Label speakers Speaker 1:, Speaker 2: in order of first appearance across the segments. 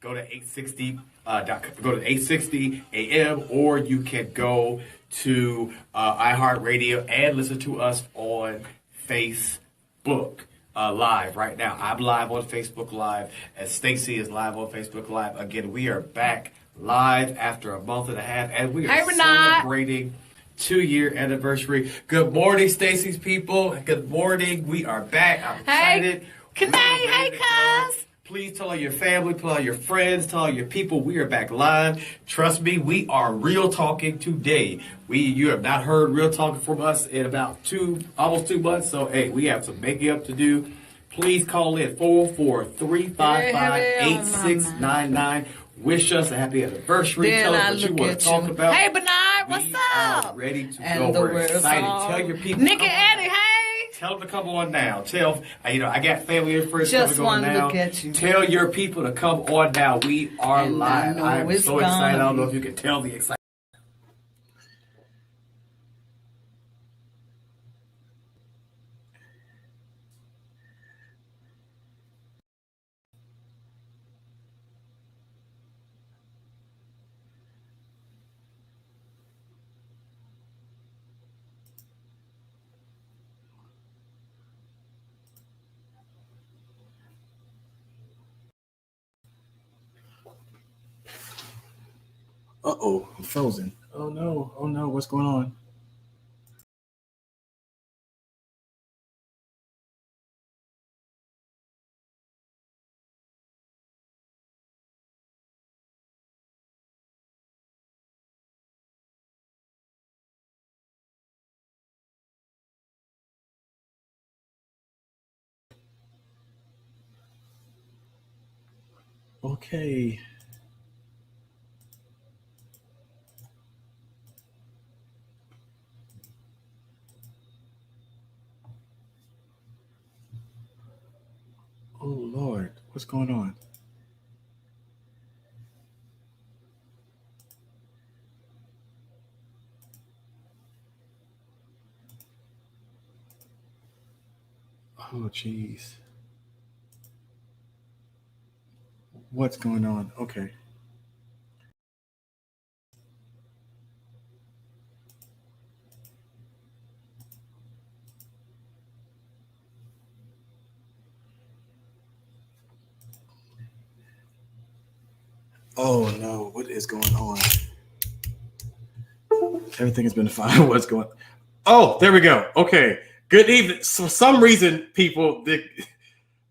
Speaker 1: go to 860. Go to 860 AM, or you can go to iHeartRadio and listen to us on Facebook live right now. I'm live on Facebook Live, and Stacee is live on Facebook Live. Again, we are back live after a month and a half, and we are celebrating 2-year anniversary. Good morning, Stacee's people. Good morning. We are back. I'm excited.
Speaker 2: Good night. Hey, cuz.
Speaker 1: Please tell all your family, tell all your friends, tell all your people we are back live. Trust me, we are real talking today. You have not heard real talking from us in about almost 2 months. So hey, we have some making up to do. Please call in 443-555-8699. Wish us a happy anniversary. Tell us what you want to talk about.
Speaker 2: Hey, Bernard, what's up?
Speaker 1: Are ready to go. We're excited. Tell your people.
Speaker 2: Nick and Eddie, hey.
Speaker 1: Tell them to come on now. Tell, I got family and friends
Speaker 2: just
Speaker 1: coming on now.
Speaker 2: Look at you.
Speaker 1: Tell your people to come on now. We are live. I'm so excited. I don't know if you can tell the excitement.
Speaker 3: Uh-oh, I'm frozen. Oh no, what's going on? Okay. Oh, Lord, what's going on? Oh, jeez. What's going on? Okay. Oh, no, what is going on? Everything has been fine. What's going on? Oh, there we go. Okay. Good evening. So for some reason, people,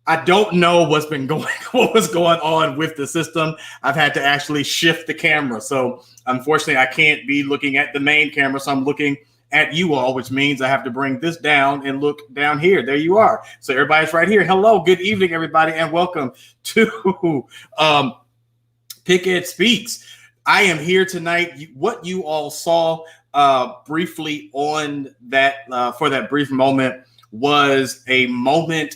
Speaker 3: I don't know what was going on with the system. I've had to actually shift the camera. So unfortunately, I can't be looking at the main camera. So I'm looking at you all, which means I have to bring this down and look down here. There you are. So everybody's right here. Hello. Good evening, everybody. And welcome to PickEd Speaks. I am here tonight. What you all saw briefly on that for that brief moment was a moment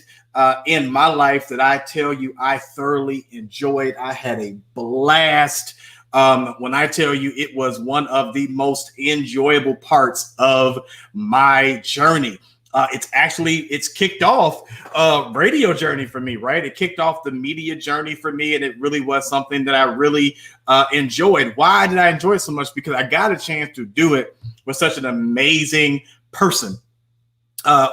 Speaker 3: in my life that I tell you I thoroughly enjoyed. I had a blast. When I tell you it was one of the most enjoyable parts of my journey. It's kicked off a radio journey for me, right? It kicked off the media journey for me, and it really was something that I really enjoyed. Why did I enjoy it so much? Because I got a chance to do it with such an amazing person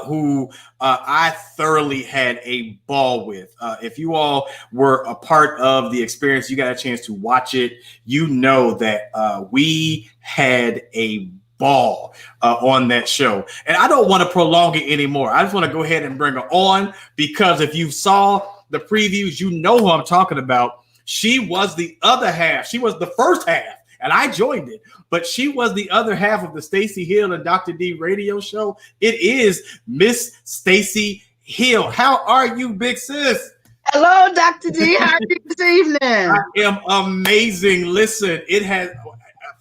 Speaker 3: who I thoroughly had a ball with. If you all were a part of the experience, you got a chance to watch it, you know that we had a ball on that show. And I don't want to prolong it anymore. I just want to go ahead and bring her on, because if you saw the previews, you know who I'm talking about. She was the other half. She was the first half, and I joined it, but she was the other half of the Stacee Hill and Dr. D radio show. It is Miss Stacee Hill. How are you, big sis?
Speaker 4: Hello, Dr. D. How are you this evening?
Speaker 3: I am amazing. Listen,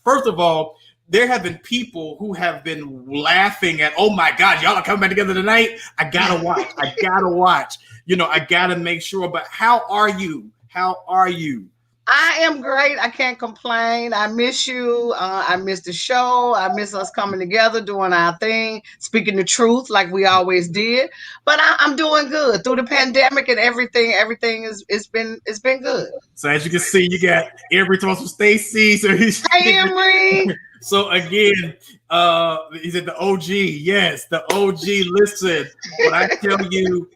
Speaker 3: first of all, there have been people who have been laughing at, oh my God, y'all are coming back together tonight. I gotta watch. I gotta make sure. But how are you? How are you?
Speaker 4: I am great. I can't complain. I miss you. I miss the show. I miss us coming together, doing our thing, speaking the truth like we always did. But I'm doing good through the pandemic and everything. Everything it's been good.
Speaker 3: So as you can see, you got every toss from Stacee. So he's
Speaker 4: Hey, Emery.
Speaker 3: so again, he's at the OG. Yes, the OG. Listen, what I tell you.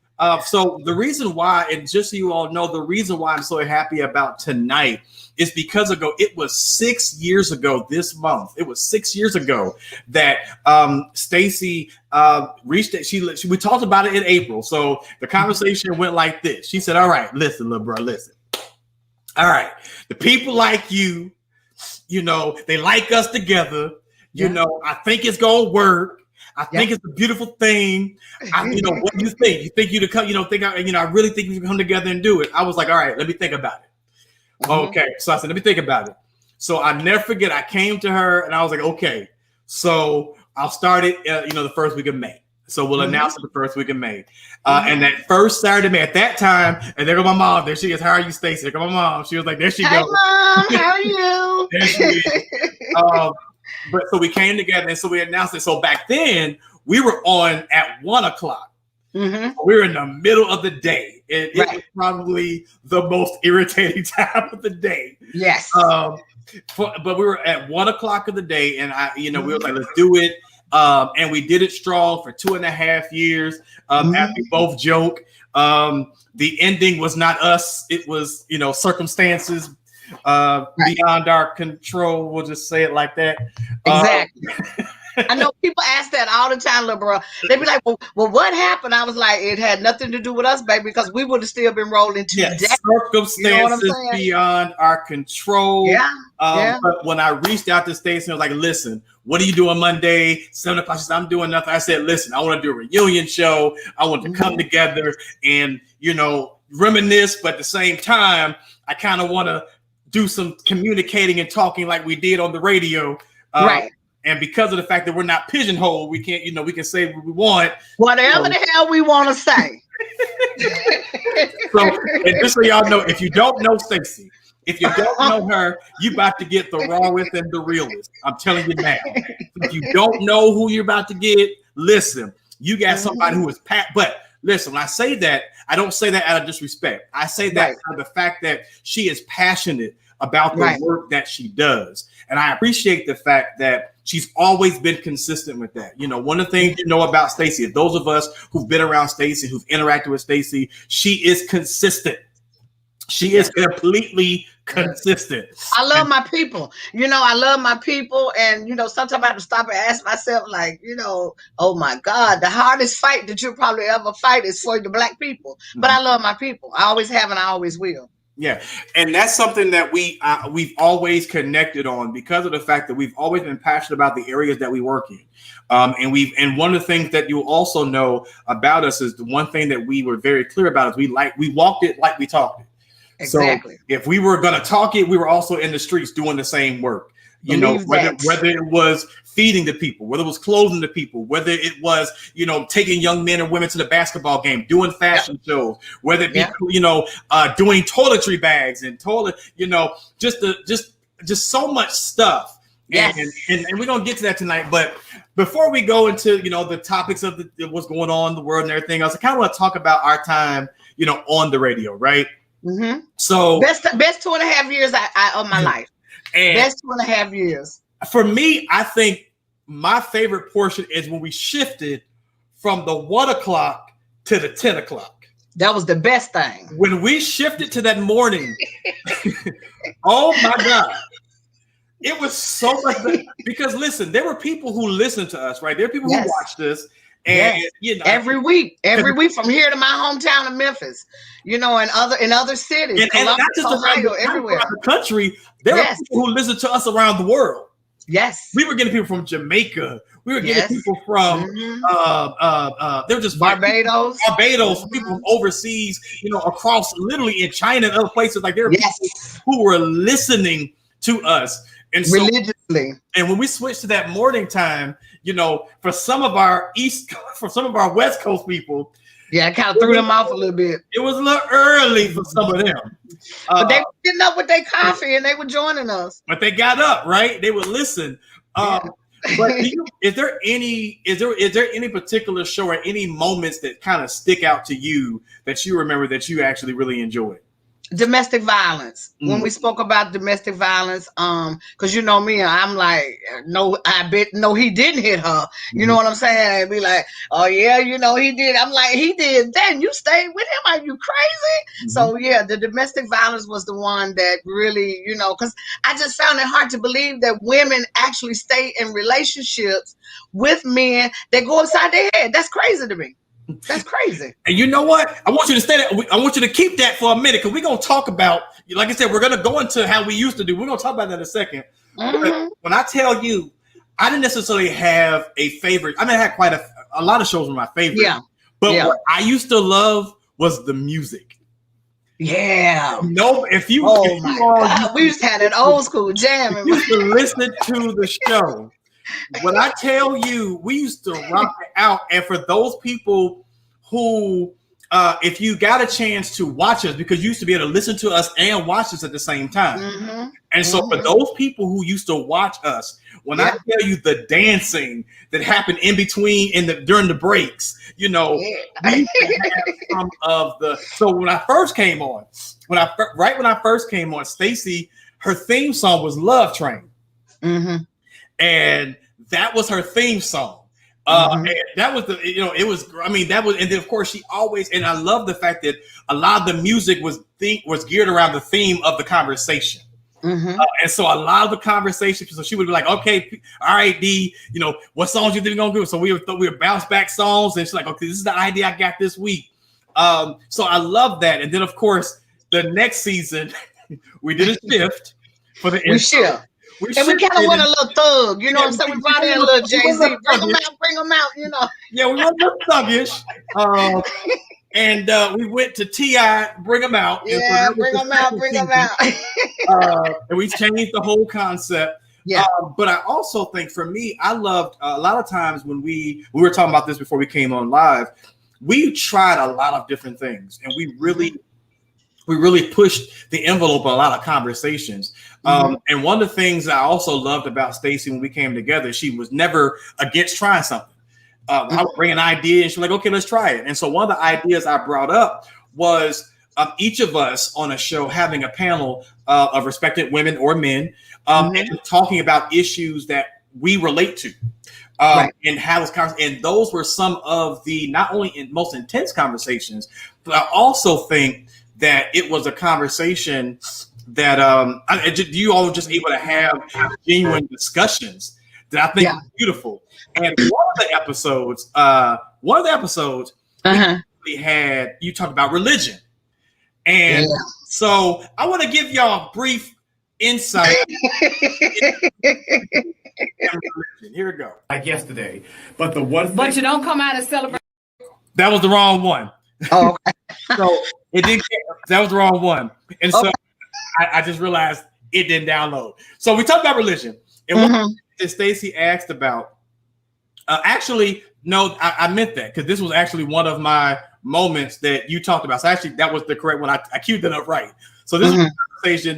Speaker 3: So the reason why, and just so you all know, the reason why I'm so happy about tonight is because it was 6 years ago this month. It was 6 years ago that Stacee reached it. We talked about it in April. So the conversation went like this. She said, "All right, listen, little bro, listen. All right, the people like you, they like us together. I think it's gonna work. I think it's a beautiful thing. What do you think? You think you to come? I really think we can come together and do it." I was like, "All right, let me think about it."
Speaker 4: Mhm.
Speaker 3: Okay, so I said, "Let me think about it." So I never forget. I came to her and I was like, "Okay, so I'll start it. The first week of May. So we'll announce it the first week of May. And that first Saturday of May, at that time, and there go my mom. There she is. "How are you, Stacee?" There go my mom. She was like, "There she
Speaker 4: Hey,
Speaker 3: goes."
Speaker 4: Mom. How are you?
Speaker 3: There she is. But so we came together and so we announced it. So back then we were on at 1:00.
Speaker 4: Mm-hmm.
Speaker 3: We were in the middle of the day. It
Speaker 4: Right.
Speaker 3: was probably the most irritating time of the day.
Speaker 4: Yes.
Speaker 3: But we were at 1:00 of the day, and we were like, "Let's do it." And we did it strong for 2.5 years. After we both joke, the ending was not us; it was circumstances beyond our control. We'll just say it like that.
Speaker 4: Exactly. I know people ask that all the time, little bro. They be like, well, what happened? I was like, it had nothing to do with us, baby, because we would have still been rolling today.
Speaker 3: Circumstances beyond our control.
Speaker 4: Yeah.
Speaker 3: But when I reached out to Stacee, I was like, "Listen, what are you doing Monday, 7:00?" She said, "I'm doing nothing." I said, "Listen, I want to do a reunion show. I want to come together and, reminisce, but at the same time, I kind of want to do some communicating and talking like we did on the radio."
Speaker 4: Right.
Speaker 3: And because of the fact that we're not pigeonholed, we can't, we can say what we want.
Speaker 4: Whatever the hell we want to say.
Speaker 3: So, and just so y'all know, if you don't know Stacee, if you don't know her, you about to get the rawest and the realest. I'm telling you now. If you don't know who you're about to get, listen, you got somebody who is packed. But listen, when I say that, I don't say that out of disrespect. I say that out of the fact that she is passionate about the work that she does. And I appreciate the fact that she's always been consistent with that. One of the things about Stacee, those of us who've been around Stacee, who've interacted with Stacee, she is consistent. She is completely consistent.
Speaker 4: I love my people. I love my people. And, sometimes I have to stop and ask myself, like, oh my God, the hardest fight that you'll probably ever fight is for the Black people. But I love my people. I always have and I always will.
Speaker 3: Yeah, and that's something that we've always connected on because of the fact that we've always been passionate about the areas that we work in. And one of the things that you'll also know about us is the one thing that we were very clear about is we walked it like we talked it.
Speaker 4: Exactly.
Speaker 3: So if we were going to talk it, we were also in the streets doing the same work. Whether it was feeding the people, whether it was clothing the people, whether it was, taking young men and women to the basketball game, doing fashion shows, whether it be, doing toiletry bags and just so much stuff.
Speaker 4: Yes.
Speaker 3: And we're going to get to that tonight. But before we go into, the topics of what's going on in the world and everything else, I kind of want to talk about our time, on the radio, right?
Speaker 4: Mm-hmm.
Speaker 3: So
Speaker 4: best 2.5 years of my life.
Speaker 3: And
Speaker 4: best 2.5 years.
Speaker 3: For me, I think my favorite portion is when we shifted from the 1:00 to the 10:00.
Speaker 4: That was the best thing.
Speaker 3: When we shifted to that morning, oh my God. It was so much better. Because listen, there were people who listened to us, right? There are people who watched us. And
Speaker 4: every week from here to my hometown of Memphis, and other cities,
Speaker 3: and not just
Speaker 4: Ohio, everywhere,
Speaker 3: around the country. There are people who listen to us around the world.
Speaker 4: Yes,
Speaker 3: we were getting people from Jamaica. We were getting people from they were just
Speaker 4: Barbados,
Speaker 3: people from overseas, across literally in China and other places. Like there are people who were listening to us. And so,
Speaker 4: religiously.
Speaker 3: And when we switched to that morning time, for some of our West Coast people,
Speaker 4: Yeah, I kind of threw them off a little bit.
Speaker 3: It was a little early for some of them.
Speaker 4: But they were getting up with their coffee and they were joining us.
Speaker 3: But they got up, right? They would listen. But is there any particular show or any moments that kind of stick out to you that you remember that you actually really enjoyed?
Speaker 4: Domestic violence. When we spoke about domestic violence, because you know me, I'm like, no, I bet no, he didn't hit her. You know what I'm saying? I'd be like, oh yeah, you know he did. I'm like, he did. Then you stayed with him? Are you crazy? So yeah, the domestic violence was the one that really, you know, because I just found it hard to believe that women actually stay in relationships with men that go upside their head. That's crazy to me. That's crazy.
Speaker 3: And you know what? I want you to stay that. I want you to keep that for a minute because we're going to talk about, like I said, we're going to go into how we used to do. We're going to talk about that in a second. But when I tell you, I didn't necessarily have a favorite. I mean, I had quite a lot of shows were my favorite.
Speaker 4: Yeah.
Speaker 3: But what I used to love was the music.
Speaker 4: Yeah.
Speaker 3: No, if you,
Speaker 4: we used to have an old school jam.
Speaker 3: You used to listen to the show. When I tell you, we used to rock it out. And for those people who, if you got a chance to watch us, because you used to be able to listen to us and watch us at the same time. And so for those people who used to watch us, when I tell you the dancing that happened in between during the breaks, you know, we used to have some of the. So when I first came on, when I first came on, Stacee, her theme song was "Love Train." And that was her theme song. And that was the, you know, it was, I mean, that was, and then of course she always, and I love the fact that a lot of the music was geared around the theme of the conversation. And so a lot of the conversation, so she would be like, okay, all right, D, you know, what songs you think you're going to do? So we would bounce back songs, and she's like, okay, this is the idea I got this week. So I love that. And then of course, the next season, we did a shift for the intro.
Speaker 4: And we kind of went a little thug, you know what I'm saying? We brought in a little Jay-Z, bring them out, you know.
Speaker 3: Yeah, we went a little thuggish. And we went to T.I., bring them out.
Speaker 4: Yeah, bring them out.
Speaker 3: And we changed the whole concept.
Speaker 4: Yeah.
Speaker 3: But I also think for me, I loved a lot of times when we were talking about this before we came on live, we tried a lot of different things, and we really pushed the envelope on a lot of conversations. And one of the things I also loved about Stacee when we came together, she was never against trying something. I would bring an idea and she's like, okay, let's try it. And so one of the ideas I brought up was each of us on a show having a panel of respected women or men and talking about issues that we relate to. And how this conversation, and those were some of the not only most intense conversations, but I also think that it was a conversation that you all were just able to have genuine discussions that I think is beautiful. And one of the episodes, we had, you talked about religion. And so I want to give y'all a brief insight. Here we go.
Speaker 1: Like yesterday. But the one thing,
Speaker 2: But you don't come out and celebrate.
Speaker 3: That was the wrong one.
Speaker 4: Oh, okay.
Speaker 3: So it didn't. That was the wrong one, and so I just realized it didn't download. So we talked about religion, and what Stacee asked about. Actually, no, I meant that because this was actually one of my moments that you talked about. So actually, that was the correct one. I queued that up right. So this was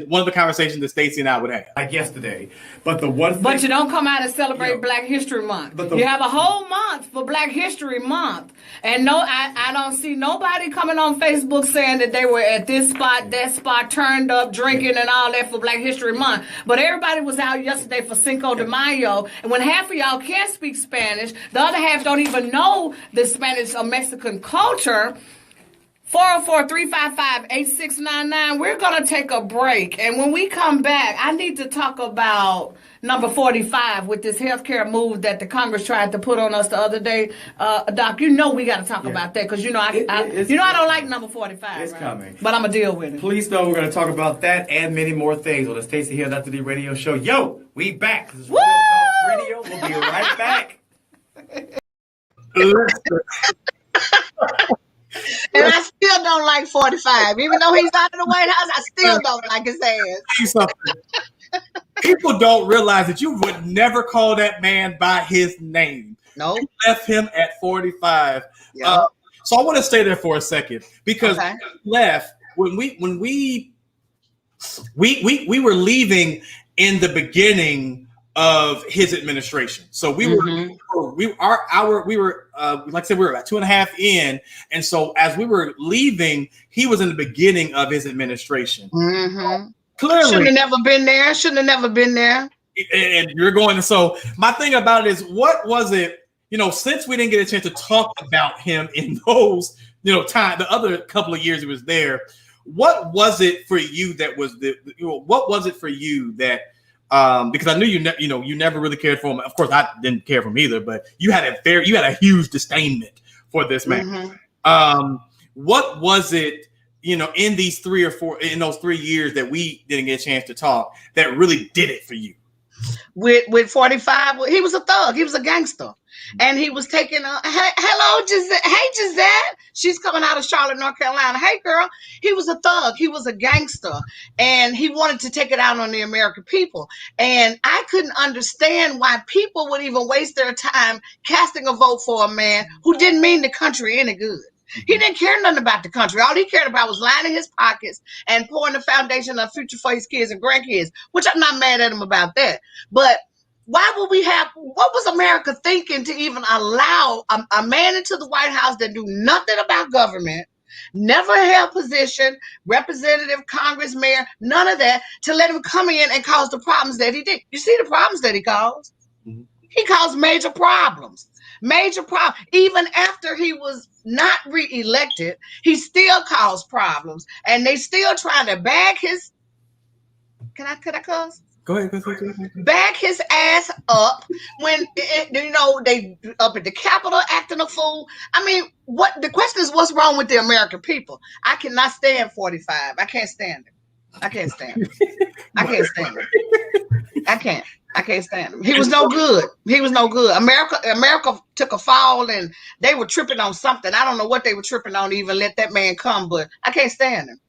Speaker 3: one of the conversations that Stacee and I would have.
Speaker 1: like yesterday. But the one thing,
Speaker 2: But you don't come out and celebrate Black History Month. You have a whole month for Black History Month. And no, I don't see nobody coming on Facebook saying that they were at this spot, that spot, turned up, drinking and all that for Black History Month. But everybody was out yesterday for Cinco de Mayo. And when half of y'all can't speak Spanish, the other half don't even know the Spanish or Mexican culture. 404-355-8699. We're going to take a break. And when we come back, I need to talk about number 45 with this healthcare move that the Congress tried to put on us the other day. Doc, you know we got to talk about that because you know I don't like number 45.
Speaker 1: It's coming.
Speaker 2: But I'm going to deal with it.
Speaker 1: Please know we're going to talk about that and many more things on the Stacee Hill Ed.D radio show. Yo, we back. This is Real Talk Radio. We'll be right back.
Speaker 4: And I still don't like 45. Even though he's out of the White House, I still don't like his ass.
Speaker 3: People don't realize that you would never call that man by his name.
Speaker 4: No.
Speaker 3: You left him at 45.
Speaker 4: Yeah.
Speaker 3: So I want to stay there for a second because when we were leaving in the beginning of his administration. So we were like I said, we were about 2.5 in, and so as we were leaving, he was in the beginning of his administration. Clearly,
Speaker 4: shouldn't have never been there.
Speaker 3: And you're going to. So my thing about it is, what was it? Since we didn't get a chance to talk about him in those, the other couple of years he was there, what was it for you that was what was it for you that, because I knew you never really cared for him. Of course, I didn't care for him either, but you had a huge disdainment for this man. What was it, in these 3 or 4, in those 3 years that we didn't get a chance to talk, that really did it for you?
Speaker 4: With 45, he was a thug. He was a gangster. And he was taking hello, Giselle. Hey, Giselle. She's coming out of Charlotte, North Carolina. Hey, girl. He was a thug. He was a gangster. And he wanted to take it out on the American people. And I couldn't understand why people would even waste their time casting a vote for a man who didn't mean the country any good. He didn't care nothing about the country. All he cared about was lining his pockets and pouring the foundation of future for his kids and grandkids, which I'm not mad at him about that. But why would what was America thinking to even allow a man into the White House that knew nothing about government, never held position, representative, Congress, mayor, none of that, to let him come in and cause the problems that he did? You see the problems that he caused? He caused major problems. Even after he was not reelected, he still caused problems. And they still trying to bag his... Could I cuss?
Speaker 3: Go ahead.
Speaker 4: Back his ass up when they up at the Capitol acting a fool. I mean, the question is, what's wrong with the American people? I cannot stand 45. I can't stand him. I can't stand him. I can't stand him. He was no good. America took a fall, and they were tripping on something. I don't know what they were tripping on to even let that man come, but I can't stand him.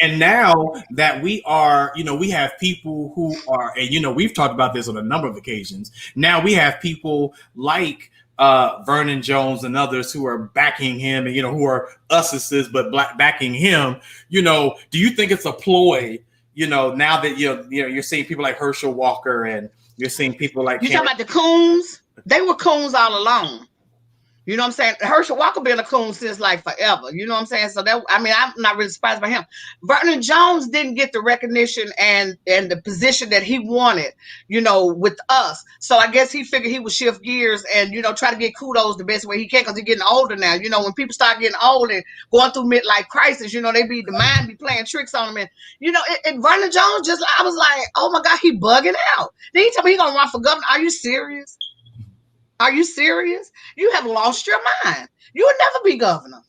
Speaker 3: And now that we are, we have people who are, and we've talked about this on a number of occasions. Now we have people like Vernon Jones and others who are backing him, and who are uses but backing him. Do you think it's a ploy? Now that you're seeing people like Herschel Walker, and you're seeing people like
Speaker 4: you talking about the coons. They were coons all along. You know what I'm saying? Herschel Walker been a coon since like forever. You know what I'm saying? So I'm not really surprised by him. Vernon Jones didn't get the recognition and the position that he wanted, with us. So I guess he figured he would shift gears and, try to get kudos the best way he can, because he's getting older now. When people start getting old and going through midlife crisis, the mind be playing tricks on them. And, and Vernon Jones I was like, oh my God, he bugging out. Then he told me he's going to run for governor. Are you serious? Are you serious? You have lost your mind. You will never be governor.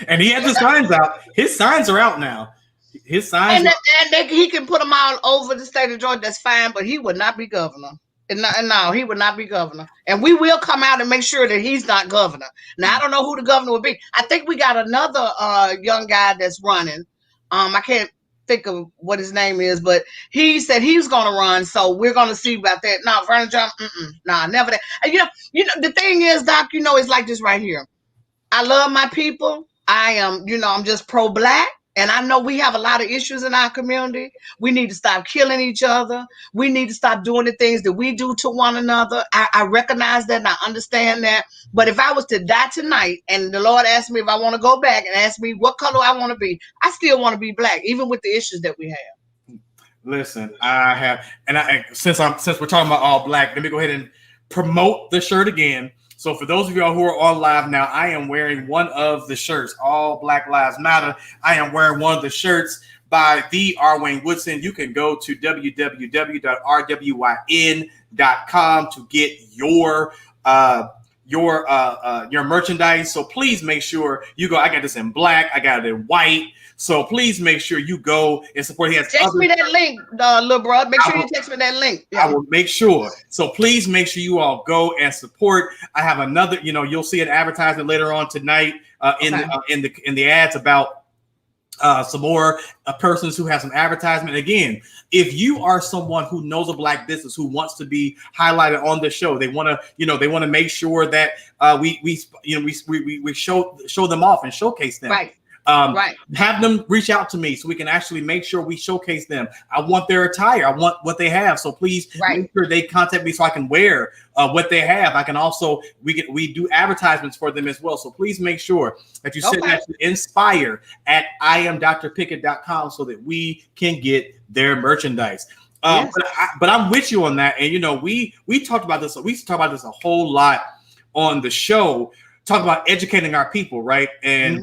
Speaker 3: And he has the signs out. His signs are out now. His signs.
Speaker 4: And he can put them all over the state of Georgia. That's fine, but he would not be governor. No, he would not be governor. And we will come out and make sure that he's not governor. Now, I don't know who the governor would be. I think we got another young guy that's running. I can't think of what his name is, but he said he was going to run, so we're going to see about that. No, Vernon Jones, never that. And the thing is, Doc, it's like this right here. I love my people. I am, I'm just pro-Black, and I know we have a lot of issues in our community. We need to stop killing each other. We need to stop doing the things that we do to one another. I recognize that and I understand that. But if I was to die tonight and the Lord asked me if I want to go back and ask me what color I want to be, I still want to be Black, even with the issues that we have.
Speaker 3: Listen, I have, and since we're talking about all Black, let me go ahead and promote the shirt again. So for those of y'all who are on live now, I am wearing one of the shirts, All Black Lives Matter. I am wearing one of the shirts by the R. Wayne Woodson. You can go to www.rwyn.com to get your merchandise. So please make sure you go. I got this in black. I got it in white. So please make sure you go and support. He has
Speaker 4: text me that link, little bro. Make sure you text me that link.
Speaker 3: Yeah. I will make sure. So please make sure you all go and support. I have another. You'll see an advertisement later on tonight in the ads about some more persons who have some advertisement. Again, if you are someone who knows a Black business who wants to be highlighted on the show, they want to make sure that we show them off and showcase them.
Speaker 4: Right.
Speaker 3: Have them reach out to me so we can actually make sure we showcase them. I want their attire. I want what they have. So please make sure they contact me so I can wear what they have. I can also, we do advertisements for them as well. So please make sure that you send that to inspire@iamdrpickett.com so that we can get their merchandise. But I'm with you on that. And, we talked about this. We talk about this a whole lot on the show. Talk about educating our people, right? And,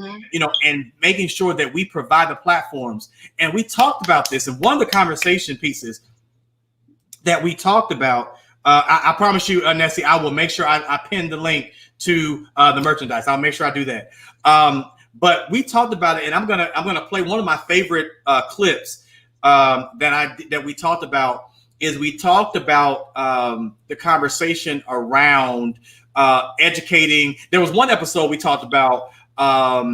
Speaker 3: and making sure that we provide the platforms. And we talked about this. And one of the conversation pieces that we talked about, I promise you, Nessie, I will make sure I pin the link to the merchandise. I'll make sure I do that. But we talked about it, and I'm gonna play one of my favorite clips that we talked about. We talked about the conversation around educating. There was one episode we talked about, how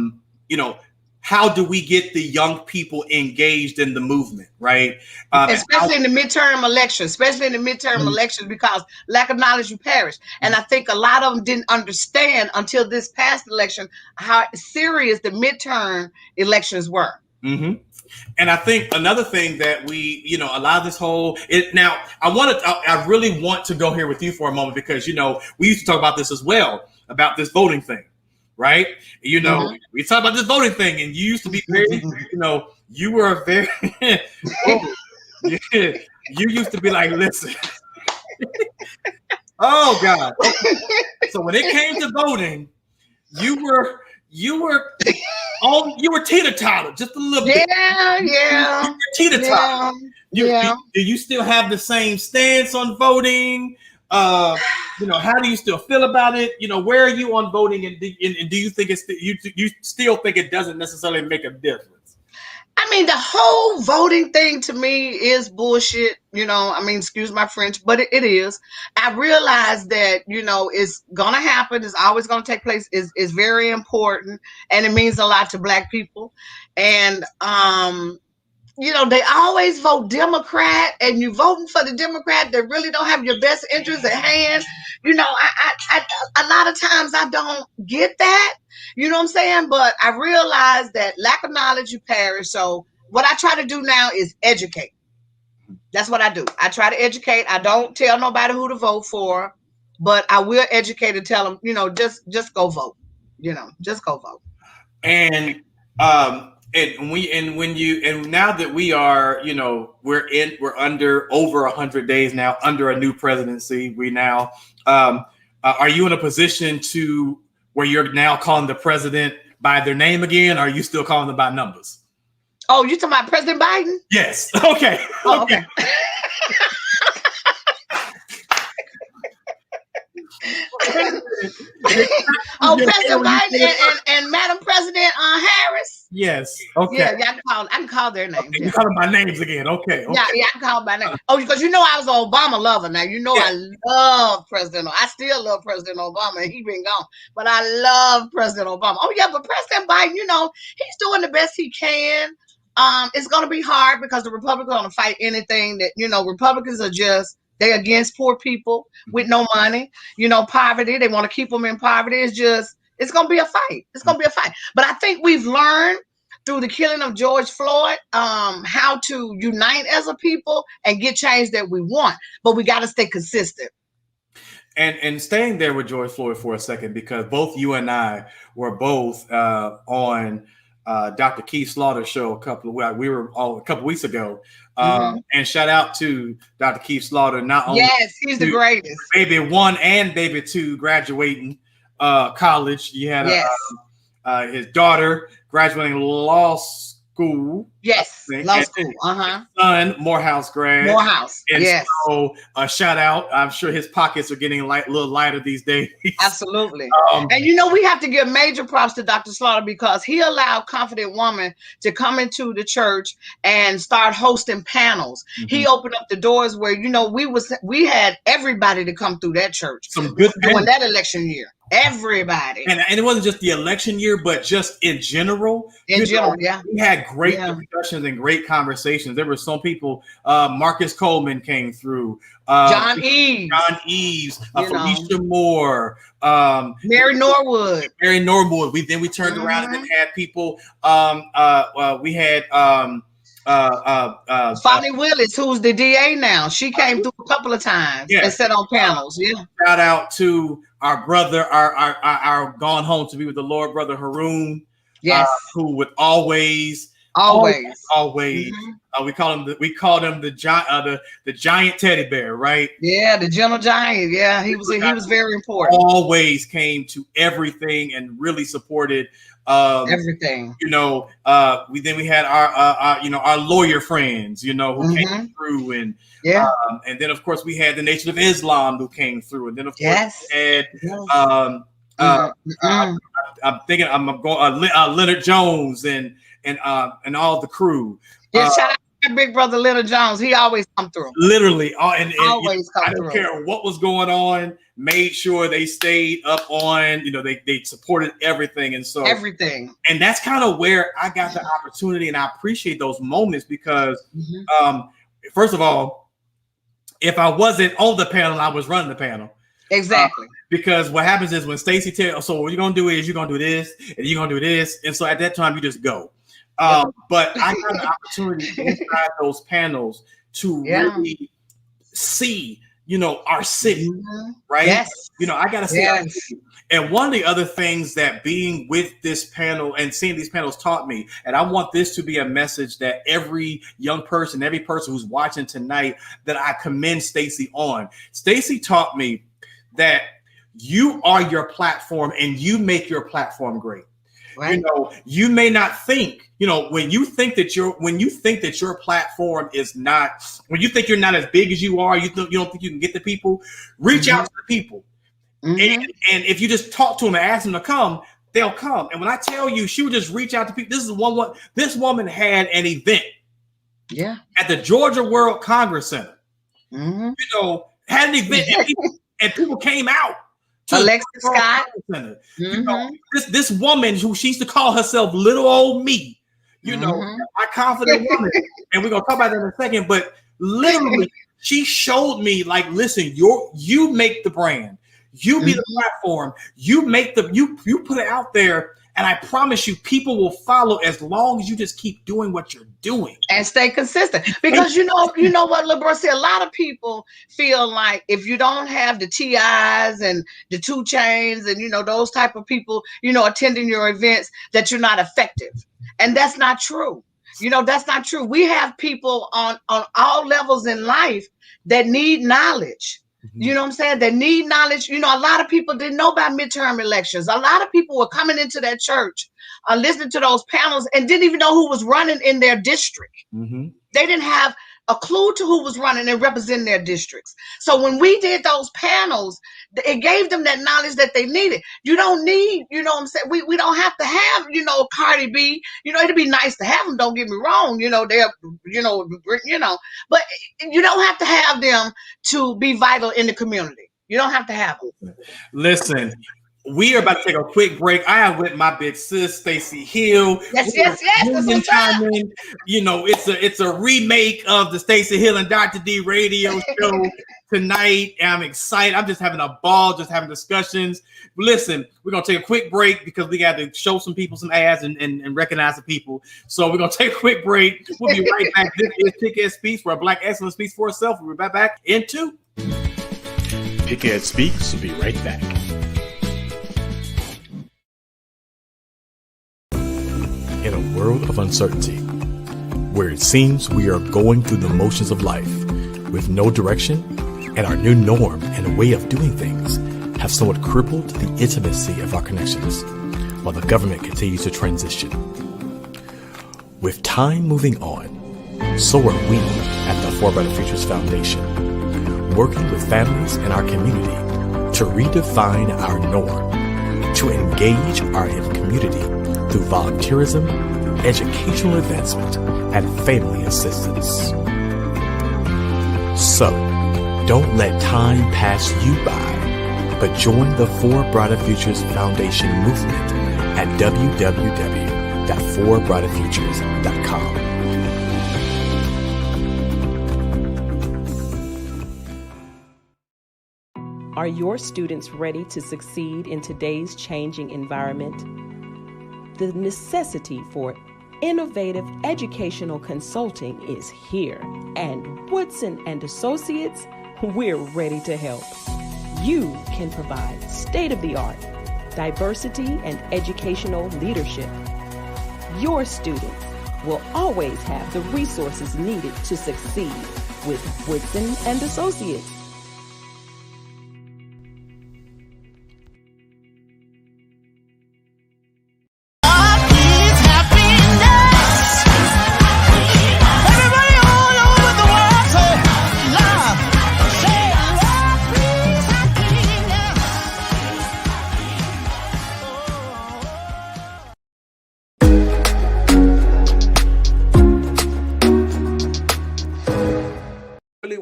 Speaker 3: do we get the young people engaged in the movement, right?
Speaker 4: Especially in the midterm elections, because lack of knowledge, you perish. And I think a lot of them didn't understand until this past election how serious the midterm elections were.
Speaker 3: Mm-hmm. And I think another thing that we, a lot of this now I really want to go here with you for a moment because, we used to talk about this as well, about this voting thing, right? We talk about this voting thing and you used to be very, you were very, you used to be like, listen, oh God. Okay. So when it came to voting, you were teeter-totter just a little bit.
Speaker 4: Yeah.
Speaker 3: You were teeter-totter. Do you still have the same stance on voting? How do you still feel about it? Where are you on voting? And do you think you still think it doesn't necessarily make a difference?
Speaker 4: I mean, the whole voting thing to me is bullshit. Excuse my French, but it is. I realize that, it's going to happen. It's always going to take place. Is very important. And it means a lot to Black people. And, they always vote Democrat, and you voting for the Democrat that really don't have your best interests at hand. I a lot of times I don't get that. You know what I'm saying? But I realize that lack of knowledge, you perish. So what I try to do now is educate. That's what I do. I try to educate. I don't tell nobody who to vote for, but I will educate and tell them, just go vote. Just go vote.
Speaker 3: And now that we are, we're under over 100 days now under a new presidency. We now are you in a position to where you're now calling the president by their name again? Or are you still calling them by numbers?
Speaker 4: Oh, you talking about President Biden?
Speaker 3: Yes. Okay.
Speaker 4: Oh, okay. President Biden and Madam President Harris.
Speaker 3: Yes. Okay.
Speaker 4: Yeah, I can call their names.
Speaker 3: Okay, you call them by names again. Okay.
Speaker 4: Yeah, I can call them by name. Oh, because I was an Obama lover. Now I love President. I still love President Obama, and he been gone. But I love President Obama. Oh yeah, but President Biden, he's doing the best he can. It's going to be hard because the Republicans are going to fight anything that Republicans are just. They're against poor people with no money, poverty. They want to keep them in poverty. It's going to be a fight. It's going to be a fight. But I think we've learned through the killing of George Floyd how to unite as a people and get change that we want. But we got to stay consistent.
Speaker 3: And staying there with George Floyd for a second, because both you and I were both on Dr. Keith Slaughter's show a couple weeks ago. And shout out to Dr. Keith Slaughter. Not only
Speaker 4: he's the greatest.
Speaker 3: Baby 1 and baby 2 graduating college. You had his daughter graduating law school.
Speaker 4: Yes, law school.
Speaker 3: Son, Morehouse grad.
Speaker 4: Morehouse.
Speaker 3: And
Speaker 4: yes.
Speaker 3: So shout out. I'm sure his pockets are getting a little lighter these days.
Speaker 4: Absolutely. And we have to give major props to Dr. Slaughter because he allowed Confident Woman to come into the church and start hosting panels. He opened up the doors where we had everybody to come through that church.
Speaker 3: Some good
Speaker 4: during that election year. Everybody.
Speaker 3: And it wasn't just the election year, but just in general.
Speaker 4: Yeah.
Speaker 3: We had great discussions and great conversations. There were some people, Marcus Coleman came through.
Speaker 4: John Eves.
Speaker 3: Felicia Moore.
Speaker 4: Mary Norwood.
Speaker 3: We turned around and then had people. We had
Speaker 4: Fonnie Willis, who's the DA now. She came through a couple of times and sat on panels. Yeah.
Speaker 3: Shout out to our brother, our gone home to be with the Lord, brother Haroon.
Speaker 4: Yes.
Speaker 3: Who would always. We called him the giant teddy bear, right?
Speaker 4: Yeah, the gentle giant. Yeah, he was very important.
Speaker 3: Always came to everything and really supported
Speaker 4: everything.
Speaker 3: We had our lawyer friends, who came through, and then of course we had the Nation of Islam who came through, and then of course we had I'm thinking I'm going Leonard Jones and all the crew.
Speaker 4: Yeah, shout out to my big brother Leonard Jones. He always come through.
Speaker 3: Literally,
Speaker 4: always come through.
Speaker 3: I don't care what was going on. Made sure they stayed up on. They supported everything, and so
Speaker 4: everything.
Speaker 3: And that's kind of where I got the opportunity, and I appreciate those moments because, first of all, if I wasn't on the panel, I was running the panel.
Speaker 4: Exactly.
Speaker 3: Because what happens is when Stacee tells, so what you're gonna do is you're gonna do this and you're gonna do this, and so at that time you just go. But I got an opportunity inside those panels to really see, our city, right?
Speaker 4: Yes.
Speaker 3: I gotta see our city. And one of the other things that being with this panel and seeing these panels taught me, and I want this to be a message that every young person, every person who's watching tonight, that I commend Stacee on. Stacee taught me that you are your platform and you make your platform great. Right. You may not think, when you think that your platform is not, when you think you're not as big as you are, you don't think you can get the people, reach out to the people. And if you just talk to them and ask them to come, they'll come. And when I tell you, she would just reach out to people. This woman had an event at the Georgia World Congress Center. Had an event and people came out.
Speaker 4: Alexis Scott.
Speaker 3: This woman who she used to call herself little old me, my confident woman. And we're gonna talk about that in a second, but literally she showed me, like, listen, you make the brand, you be the platform, you put it out there. And I promise you, people will follow as long as you just keep doing what you're doing
Speaker 4: and stay consistent. Because you know what, LeBron said. A lot of people feel like if you don't have the TIs and the 2 Chainz and those type of people, attending your events, that you're not effective, and that's not true. That's not true. We have people on all levels in life that need knowledge. You know what I'm saying? They need knowledge. A lot of people didn't know about midterm elections. A lot of people were coming into that church, listening to those panels, and didn't even know who was running in their district. They didn't have a clue to who was running and representing their districts. So when we did those panels, it gave them that knowledge that they needed. You don't need, what I'm saying? We don't have to have, Cardi B. It'd be nice to have them. Don't get me wrong. They're, but you don't have to have them to be vital in the community. You don't have to have them.
Speaker 3: Listen. We are about to take a quick break. I am with my big sis, Stacee Hill.
Speaker 4: Yes.
Speaker 3: It's a remake of the Stacee Hill and Dr. D radio show tonight. I'm excited. I'm just having a ball, just having discussions. Listen, we're going to take a quick break because we got to show some people some ads and recognize the people. So we're going to take a quick break. We'll be right back. This is PickEd Speaks, where Black excellence speaks for itself. We'll be back into
Speaker 5: PickEd Speaks. We'll be right back. In a world of uncertainty, where it seems we are going through the motions of life with no direction, and our new norm and way of doing things have somewhat crippled the intimacy of our connections, while the government continues to transition. With time moving on, so are we at the For Better Futures Foundation, working with families in our community to redefine our norm, to engage our community through volunteerism, educational advancement, and family assistance. So, don't let time pass you by. but join the For Brighter Futures Foundation movement at www.forbrighterfutures.com.
Speaker 6: Are your students ready to succeed in today's changing environment? The necessity for innovative educational consulting is here, and Woodson and Associates, we're ready to help. You can provide state-of-the-art diversity and educational leadership. Your students will always have the resources needed to succeed with Woodson and Associates.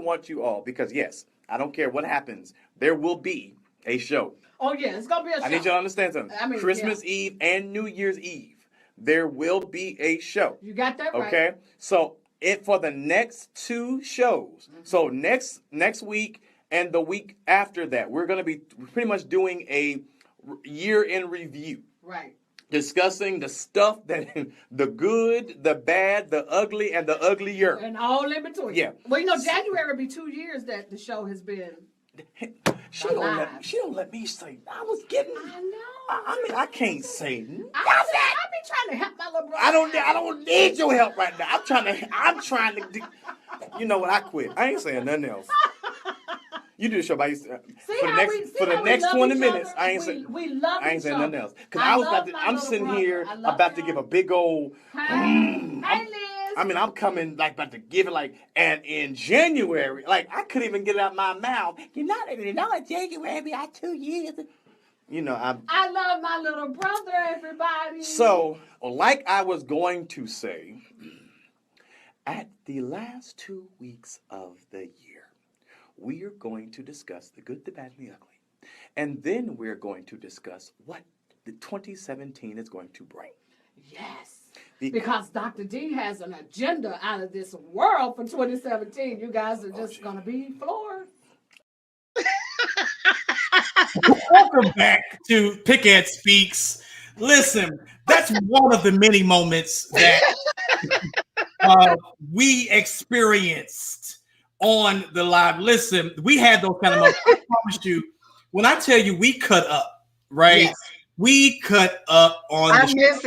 Speaker 1: Want you all, because yes, I don't care what happens, there will be a show.
Speaker 2: Oh yeah, it's gonna be a show.
Speaker 1: I need you to understand something.
Speaker 2: I mean,
Speaker 1: Christmas Eve and New Year's Eve, there will be a show.
Speaker 2: You got that right.
Speaker 1: Okay, so for the next 2 shows, so next week and the week after that, we're gonna be pretty much doing a year in review.
Speaker 2: Right.
Speaker 1: Discussing the stuff that the good, the bad, the ugly, and the uglier.
Speaker 2: And all in between.
Speaker 1: Yeah.
Speaker 2: Well, January will be 2 years that the show has been.
Speaker 1: She don't let me say. I was getting.
Speaker 2: I know.
Speaker 1: I mean, I can't say nothing.
Speaker 2: I've been trying to help my little brother.
Speaker 1: I don't need your help right now. I'm trying to. You know what? I quit. I ain't saying nothing else. You do the show by yourself. For the next 20 minutes. I ain't saying nothing else. Because I'm sitting here about to give a big old.
Speaker 2: Hey, Liz.
Speaker 1: I mean, I'm coming about to give it and in January, I couldn't even get it out my mouth. You know, January be 2 years. You know,
Speaker 2: I love my little brother, everybody.
Speaker 1: So, like I was going to say, at the last 2 weeks of the year, we are going to discuss the good, the bad, and the ugly. And then we're going to discuss what the 2017 is going to bring.
Speaker 2: Yes. Because Dr. D has an agenda out of this world for 2017. You guys are just going to be floored.
Speaker 3: Welcome back to PickEd Speaks. Listen, that's one of the many moments that we experienced on the live. Listen, we had those kind of moments. I promise you, when I tell you we cut up, right? Yes. We cut up on
Speaker 4: I miss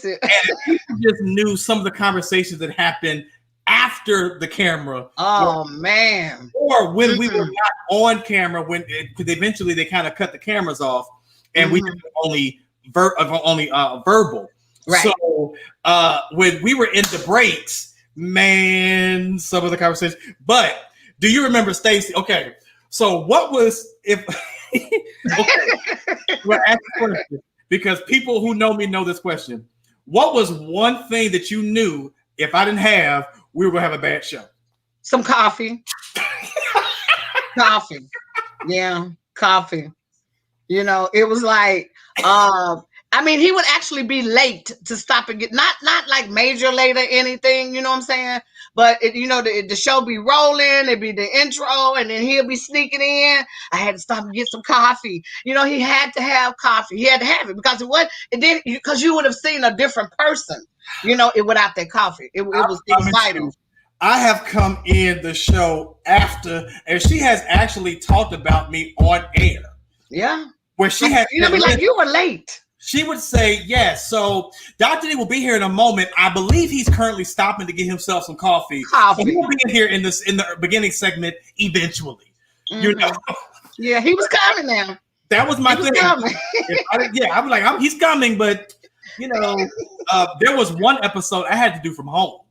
Speaker 4: it.
Speaker 3: And people just knew some of the conversations that happened after the camera.
Speaker 4: Oh, man.
Speaker 3: Or when we were not on camera, because eventually they kind of cut the cameras off and we did only verbal.
Speaker 4: Right.
Speaker 3: So when we were in the breaks, man, some of the conversations. But do you remember, Stacey? Okay. So what was if well, ask the question, because people who know me know this question. What was one thing that you knew if I didn't have, we were gonna have a bad show?
Speaker 4: Some coffee. Coffee. Yeah, coffee. You know, it was like he would actually be late to stop and get not like major late or anything, you know what I'm saying? But the show be rolling, it'd be the intro, and then he'll be sneaking in. I had to stop and get some coffee. You know, he had to have coffee. He had to have it because because you would have seen a different person, without that coffee. It was vital.
Speaker 3: I have come in the show after, and she has actually talked about me on air.
Speaker 4: Yeah.
Speaker 3: Where she had
Speaker 4: be like, you were late.
Speaker 3: She would say, yes. So Dr. D will be here in a moment. I believe he's currently stopping to get himself some coffee. So he will be in here in the beginning segment eventually.
Speaker 4: Yeah, he was coming now.
Speaker 3: That was my thing. I'm like, he's coming, but there was one episode I had to do from home.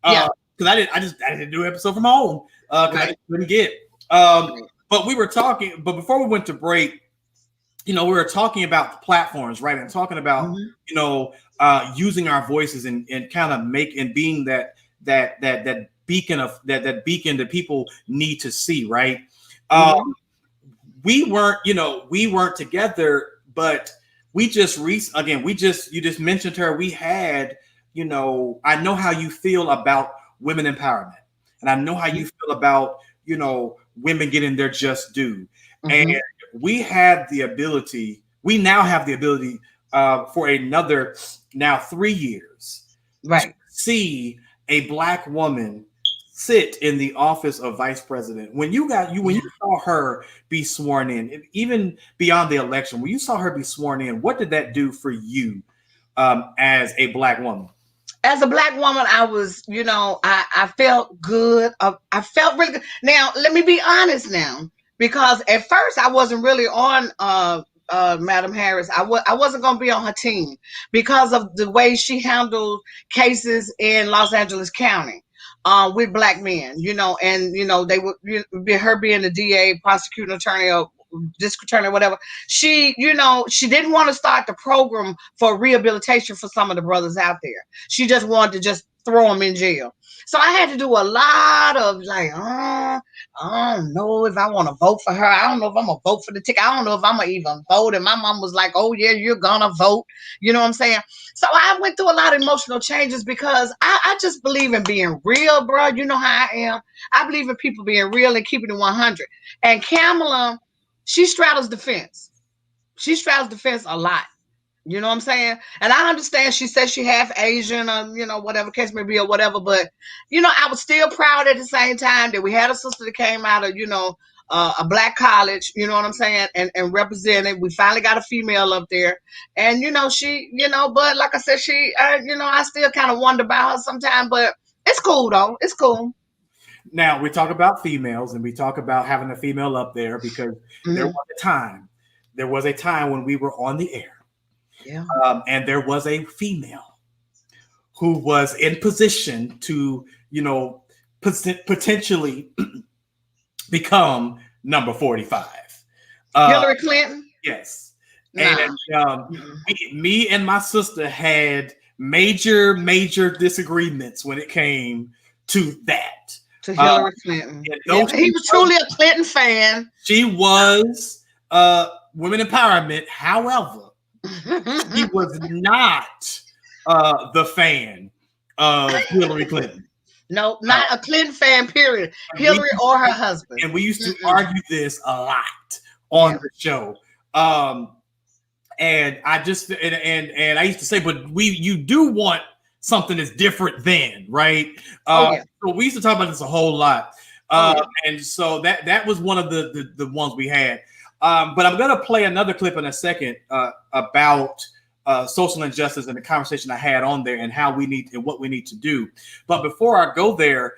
Speaker 3: Because I didn't do an episode from home because I couldn't get. But we were talking. But before we went to break, we were talking about the platforms, right? And talking about using our voices and kind of being that beacon that people need to see, right? we weren't together, but you just mentioned her. We had, I know how you feel about women empowerment, and I know how you feel about, women getting their just due. And we now have the ability for another now 3 years,
Speaker 4: right,
Speaker 3: to see a Black woman sit in the office of vice president. When you saw her be sworn in, even beyond the election, when you saw her be sworn in, what did that do for you as a Black woman?
Speaker 4: As a Black woman, I was, I felt good. I felt really good. Now, let me be honest now, because at first I wasn't really on Madam Harris. I wasn't going to be on her team because of the way she handled cases in Los Angeles County with Black men, and, they would be her being the DA, prosecuting attorney, or district attorney, whatever. She didn't want to start the program for rehabilitation for some of the brothers out there. She just wanted to just throw them in jail. So I had to do a lot of like, I don't know if I want to vote for her. I don't know if I'm going to vote for the ticket. I don't know if I'm going to even vote. And my mom was like, oh yeah, you're going to vote. You know what I'm saying? So I went through a lot of emotional changes because I just believe in being real, bro. You know how I am. I believe in people being real and keeping it 100. And Kamala, she straddles the fence. She straddles the fence a lot. You know what I'm saying? And I understand she says she half Asian or, whatever case may be or whatever. But, I was still proud at the same time that we had a sister that came out of, a Black college, you know what I'm saying? And represented. We finally got a female up there. And, she, but like I said, she, I still kind of wonder about her sometimes. But it's cool, though. It's cool.
Speaker 3: Now, we talk about females and we talk about having a female up there because there was a time when we were on the air.
Speaker 4: Yeah.
Speaker 3: And there was a female who was in position to, potentially become number 45.
Speaker 4: Hillary Clinton?
Speaker 3: Yes.
Speaker 4: Nah.
Speaker 3: And me and my sister had major disagreements when it came to that.
Speaker 4: To Hillary Clinton. He was truly a Clinton fan.
Speaker 3: She was women empowerment. However, he was not the fan of Hillary Clinton.
Speaker 4: No, not a Clinton fan, period. Hillary or her husband.
Speaker 3: And we used to argue this a lot on the show. And I just and I used to say, but you do want something that's different then, right? So we used to talk about this a whole lot. And so that was one of the ones we had. But I'm going to play another clip in a second about social injustice and the conversation I had on there and how we need and what we need to do. But before I go there,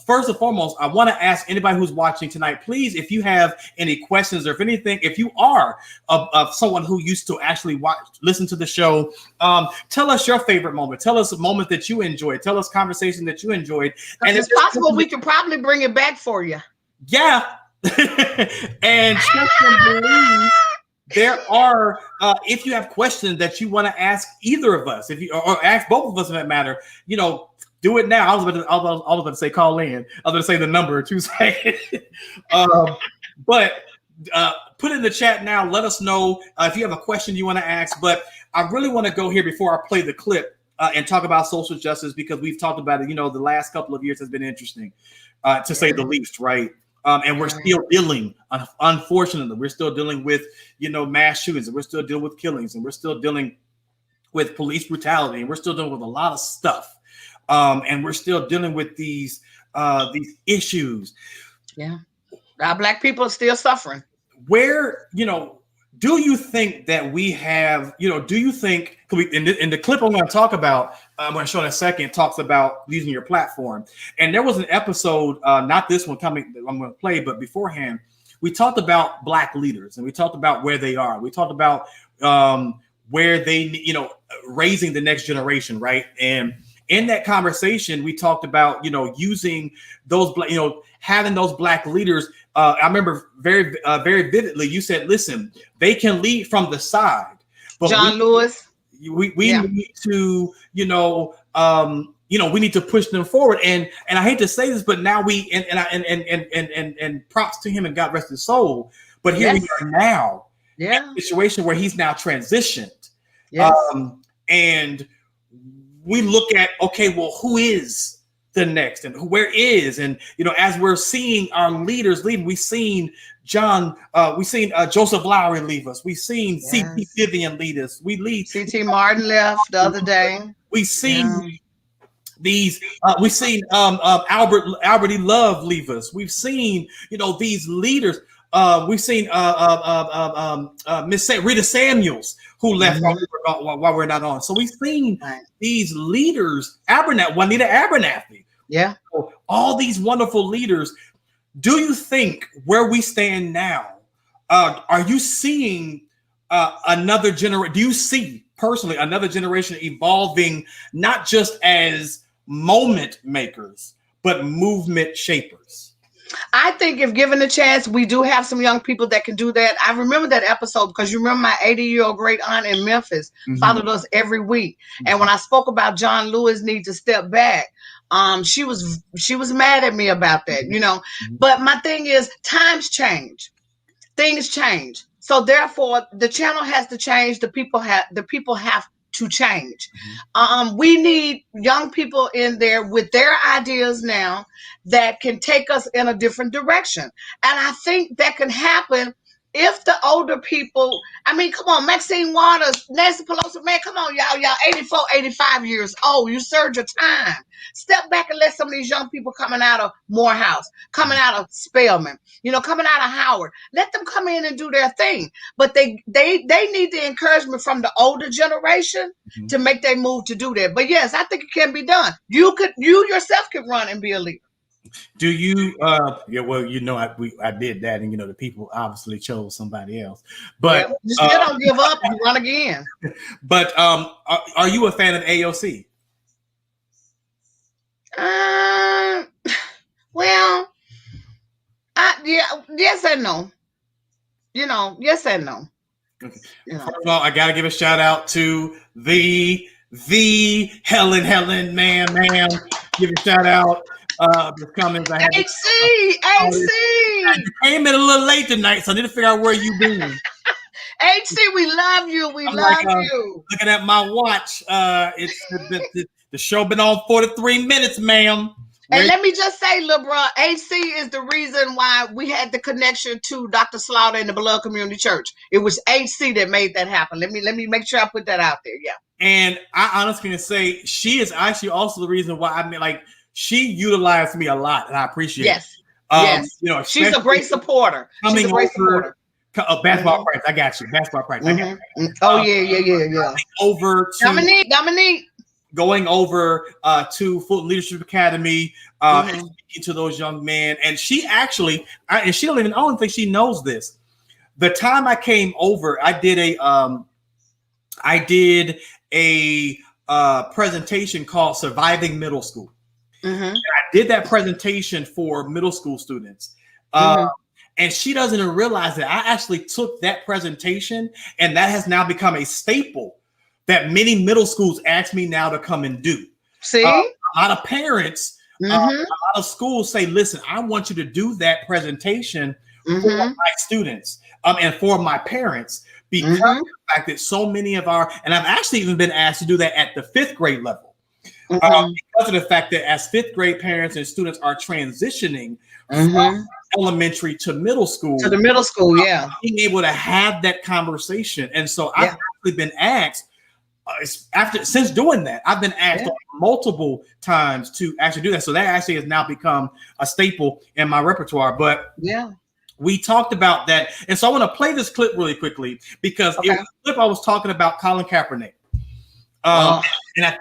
Speaker 3: first and foremost, I want to ask anybody who's watching tonight, please, if you have any questions or if you are of someone who used to actually listen to the show, tell us your favorite moment. Tell us a moment that you enjoyed. Tell us conversation that you enjoyed. And
Speaker 4: it's possible we can probably bring it back for you.
Speaker 3: Yeah. And trust and believe there are if you have questions that you want to ask either of us, or ask both of us for that matter, do it now. I was about to say call in. I was going to say the number 2 seconds. But put in the chat now. Let us know if you have a question you want to ask. But I really want to go here before I play the clip and talk about social justice, because we've talked about it. The last couple of years has been interesting, to say the least, right? And we're still dealing, unfortunately, we're still dealing with, mass shootings, and we're still dealing with killings, and we're still dealing with police brutality, and we're still dealing with a lot of stuff. And we're still dealing with these issues. Yeah.
Speaker 4: Our Black people are still suffering.
Speaker 3: Where, do you think that we have, do you think, in the clip I'm going to talk about, I'm going to show in a second, talks about using your platform. And there was an episode, not this one coming, I'm going to play, but beforehand, we talked about Black leaders, and we talked about where they are. We talked about where they, raising the next generation, right? And in that conversation, we talked about, using those, having those Black leaders. I remember very vividly, you said, listen, they can lead from the side. But
Speaker 4: John Lewis.
Speaker 3: We need to, we need to push them forward. And I hate to say this, but now and props to him and God rest his soul. But here we are now,
Speaker 4: in
Speaker 3: a situation where he's now transitioned.
Speaker 4: Yes.
Speaker 3: And we look at, okay, well, who is the next, and where is, and as we're seeing our leaders leave, we've seen Joseph Lowry leave us. We've seen C.T. Vivian lead us.
Speaker 4: C.T. Martin left the other day.
Speaker 3: We've seen these. We've seen Albert E. Love leave us. We've seen these leaders. We've seen Miss Rita Samuels, who left while we're not on. So we've seen these leaders, Juanita Abernathy.
Speaker 4: Yeah.
Speaker 3: So all these wonderful leaders. Do you think where we stand now, are you seeing another generation? Do you see personally another generation evolving, not just as moment makers, but movement shapers?
Speaker 4: I think if given a chance, we do have some young people that can do that. I remember that episode because you remember my 80-year-old great aunt in Memphis followed us every week. And when I spoke about John Lewis need to step back, she was mad at me about that, But my thing is, times change, things change. So therefore, the channel has to change. The people have to change. We need young people in there with their ideas now that can take us in a different direction. And I think that can happen if the older people, I mean, come on, Maxine Waters, Nancy Pelosi, man, come on, y'all 84, 85 years old. You served your time. Step back and let some of these young people coming out of Morehouse, coming out of Spelman, coming out of Howard, let them come in and do their thing. But they need the encouragement from the older generation to make their move to do that. But yes, I think it can be done. You yourself can run and be a leader.
Speaker 3: Do you? I did that, and the people obviously chose somebody else. But
Speaker 4: you still don't give up and run again.
Speaker 3: But are you a fan of AOC?
Speaker 4: Well, yes and no. Yes and no.
Speaker 3: Okay. First of all, I gotta give a shout out to the Helen, ma'am. Give a shout out. The comments I had.
Speaker 4: HC.
Speaker 3: I came in a little late tonight, so I need to figure out where you've been.
Speaker 4: HC, we love you. We love you.
Speaker 3: Looking at my watch, it's the show been on 43 minutes, ma'am.
Speaker 4: And let me just say, little bro, HC is the reason why we had the connection to Dr. Slaughter in the Beloved Community Church. It was HC that made that happen. Let me make sure I put that out there. Yeah.
Speaker 3: And I honestly can say she is actually also the reason why she utilized me a lot, and I appreciate it.
Speaker 4: Yes. She's a great supporter. She's a great supporter.
Speaker 3: Basketball practice. I got you. Basketball practice. I got you.
Speaker 4: Oh, yeah.
Speaker 3: Over to
Speaker 4: Dominique.
Speaker 3: Going over to Fulton Leadership Academy and speaking to those young men. And she actually, I don't think she knows this. The time I came over, I did a presentation called Surviving Middle School. I did that presentation for middle school students. And she doesn't even realize that I actually took that presentation, and that has now become a staple that many middle schools ask me now to come and do.
Speaker 4: See?
Speaker 3: A lot of parents, a lot of schools say, listen, I want you to do that presentation for my students and for my parents, because of the fact that so many of and I've actually even been asked to do that at the 5th grade level. Because of the fact that as 5th grade parents and students are transitioning from elementary to middle school.
Speaker 4: To the middle school, yeah.
Speaker 3: Being able to have that conversation. And so I've actually been asked, since doing that, I've been asked multiple times to actually do that. So that actually has now become a staple in my repertoire. But we talked about that. And so I want to play this clip really quickly, because it was a clip I was talking about Colin Kaepernick. And at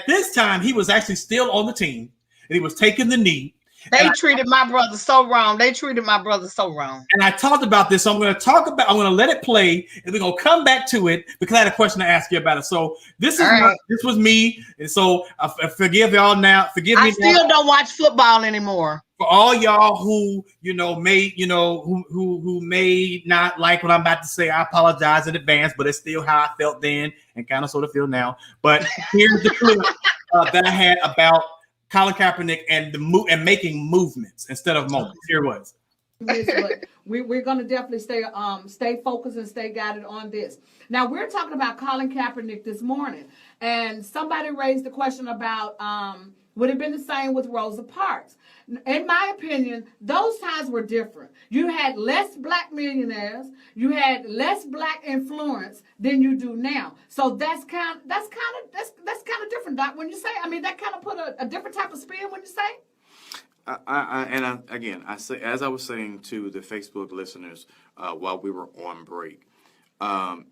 Speaker 3: this time, he was actually still on the team, and he was taking the knee.
Speaker 4: They treated my brother so wrong. And
Speaker 3: I talked about this. So I'm going to let it play, and we're going to come back to it, because I had a question to ask you about it. So this was me. And so forgive y'all now. Forgive me. I
Speaker 4: still don't watch football anymore.
Speaker 3: For all y'all who, who may not like what I'm about to say, I apologize in advance, but it's still how I felt then and kind of sort of feel now. But here's the clip that I had about Colin Kaepernick and making movements instead of moments. Here it was.
Speaker 2: this, but we're going to definitely stay focused and stay guided on this. Now, we're talking about Colin Kaepernick this morning, and somebody raised the question about would it have been the same with Rosa Parks? In my opinion, those times were different. You had less black millionaires, you had less black influence than you do now. So that's kind of different, Doc. When you say, I mean, that kind of put a different type of spin when you say.
Speaker 3: I say, as I was saying to the Facebook listeners while we were on break,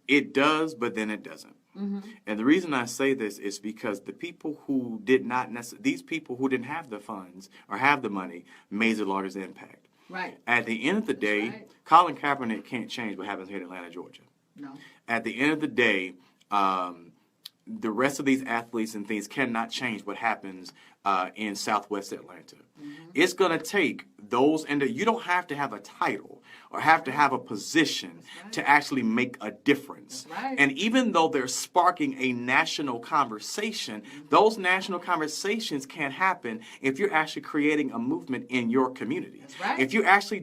Speaker 3: it does, but then it doesn't. Mm-hmm. And the reason I say this is because the people who did not these people who didn't have the funds or have the money made the largest impact.
Speaker 2: Right.
Speaker 3: At the end of the day, Colin Kaepernick can't change what happens here in Atlanta, Georgia.
Speaker 2: No.
Speaker 3: At the end of the day, the rest of these athletes and things cannot change what happens in Southwest Atlanta. Mm-hmm. It's going to take those, and you don't have to have a title or have to have a position to actually make a difference.
Speaker 2: Right.
Speaker 3: And even though they're sparking a national conversation, those national conversations can't happen if you're actually creating a movement in your community.
Speaker 2: That's right.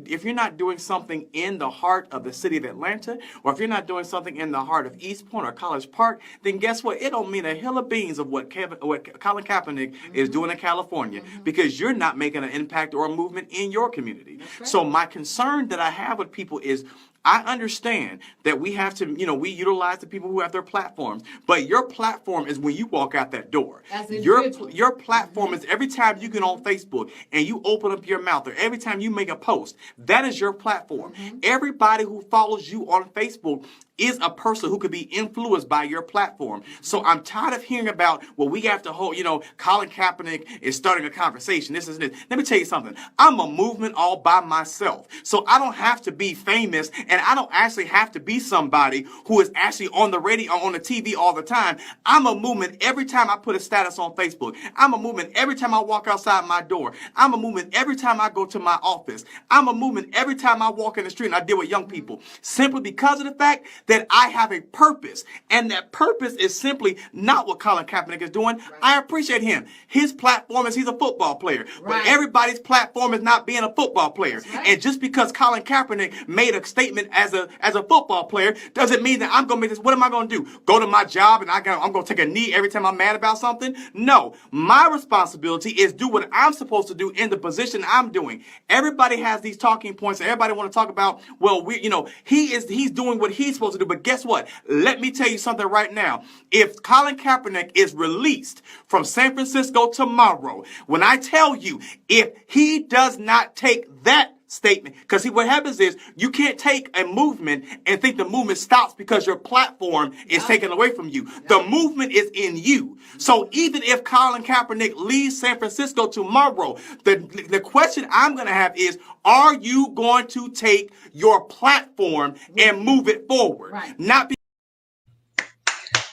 Speaker 3: If you're not doing something in the heart of the city of Atlanta, or if you're not doing something in the heart of East Point or College Park, then guess what? It don't mean a hill of beans of what Colin Kaepernick is doing in California, because you're not making an impact or a movement in your community. Right. So my concern that I have with people is, I understand that we have to, we utilize the people who have their platforms, but your platform is when you walk out that door. Your platform is every time you get on Facebook and you open up your mouth, or every time you make a post, that is your platform. Mm-hmm. Everybody who follows you on Facebook is a person who could be influenced by your platform. So I'm tired of hearing about, well, we have to hold, Colin Kaepernick is starting a conversation. This is this. Let me tell you something. I'm a movement all by myself. So I don't have to be famous, and I don't actually have to be somebody who is actually on the radio, on the TV all the time. I'm a movement every time I put a status on Facebook. I'm a movement every time I walk outside my door. I'm a movement every time I go to my office. I'm a movement every time I walk in the street and I deal with young people, simply because of the fact that I have a purpose, and that purpose is simply not what Colin Kaepernick is doing. Right. I appreciate him. His platform is he's a football player, but everybody's platform is not being a football player. Right. And just because Colin Kaepernick made a statement as a football player doesn't mean that I'm going to make this. What am I going to do? Go to my job and I'm going to take a knee every time I'm mad about something? No, my responsibility is do what I'm supposed to do in the position I'm doing. Everybody has these talking points, and everybody want to talk about, well, he's doing what he's supposed to do. But guess what? Let me tell you something right now. If Colin Kaepernick is released from San Francisco tomorrow, when I tell you, if he does not take that statement, because what happens is you can't take a movement and think the movement stops because your platform is taken away from you. The movement is in you. So even if Colin Kaepernick leaves San Francisco tomorrow, the question I'm going to have is, are you going to take your platform and move it forward? Right. Not